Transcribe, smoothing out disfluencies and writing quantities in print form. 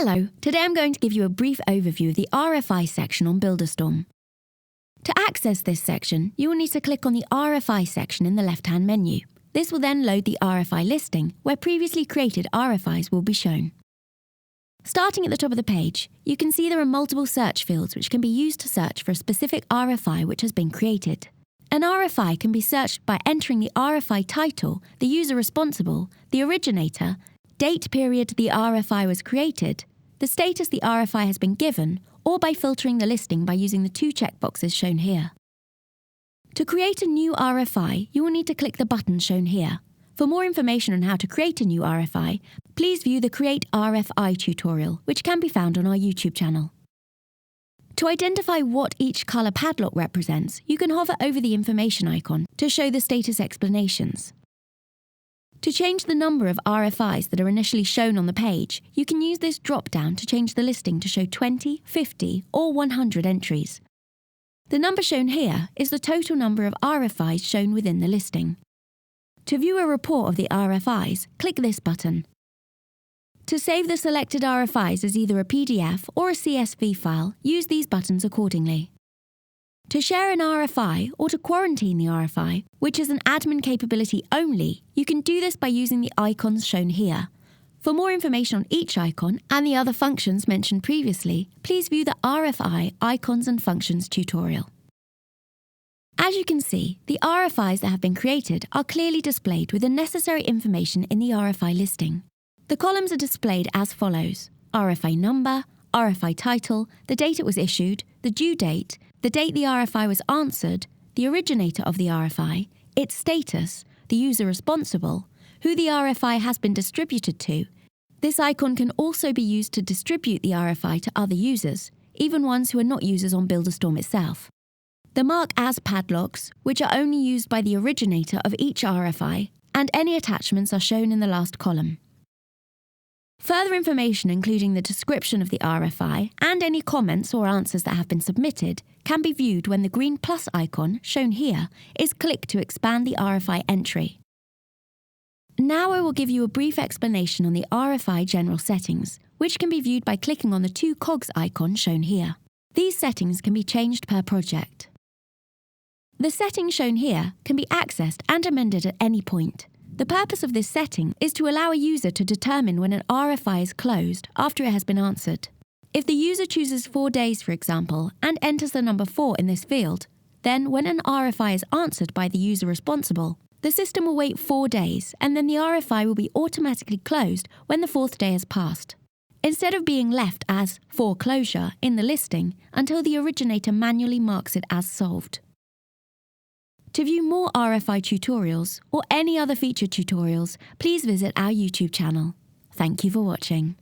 Hello, today I'm going to give you a brief overview of the RFI section on BuilderStorm. To access this section, you will need to click on the RFI section in the left-hand menu. This will then load the RFI listing, where previously created RFIs will be shown. Starting at the top of the page, you can see there are multiple search fields which can be used to search for a specific RFI which has been created. An RFI can be searched by entering the RFI title, the user responsible, the originator, date period the RFI was created, the status the RFI has been given, or by filtering the listing by using the two checkboxes shown here. To create a new RFI, you will need to click the button shown here. For more information on how to create a new RFI, please view the Create RFI tutorial, which can be found on our YouTube channel. To identify what each colour padlock represents, you can hover over the information icon to show the status explanations. To change the number of RFIs that are initially shown on the page, you can use this drop-down to change the listing to show 20, 50 or 100 entries. The number shown here is the total number of RFIs shown within the listing. To view a report of the RFIs, click this button. To save the selected RFIs as either a PDF or a CSV file, use these buttons accordingly. To share an RFI or to quarantine the RFI, which is an admin capability only, you can do this by using the icons shown here. For more information on each icon and the other functions mentioned previously, please view the RFI Icons and Functions tutorial. As you can see, the RFIs that have been created are clearly displayed with the necessary information in the RFI listing. The columns are displayed as follows: RFI number, RFI title, the date it was issued, the due date, the date the RFI was answered, the originator of the RFI, its status, the user responsible, who the RFI has been distributed to. This icon can also be used to distribute the RFI to other users, even ones who are not users on BuilderStorm itself. The mark as padlocks, which are only used by the originator of each RFI, and any attachments are shown in the last column. Further information, including the description of the RFI and any comments or answers that have been submitted, can be viewed when the green plus icon, shown here, is clicked to expand the RFI entry. Now I will give you a brief explanation on the Rfi General Settings, which can be viewed by clicking on the two cogs icon shown here. These settings can be changed per project. The settings shown here can be accessed and amended at any point. The purpose of this setting is to allow a user to determine when an RFI is closed after it has been answered. If the user chooses 4 days, for example, and enters the number 4 in this field, then when an RFI is answered by the user responsible, the system will wait 4 days and then the RFI will be automatically closed when the 4th day has passed, instead of being left as for closure in the listing until the originator manually marks it as solved. To view more RFI tutorials or any other feature tutorials, please visit our YouTube channel. Thank you for watching.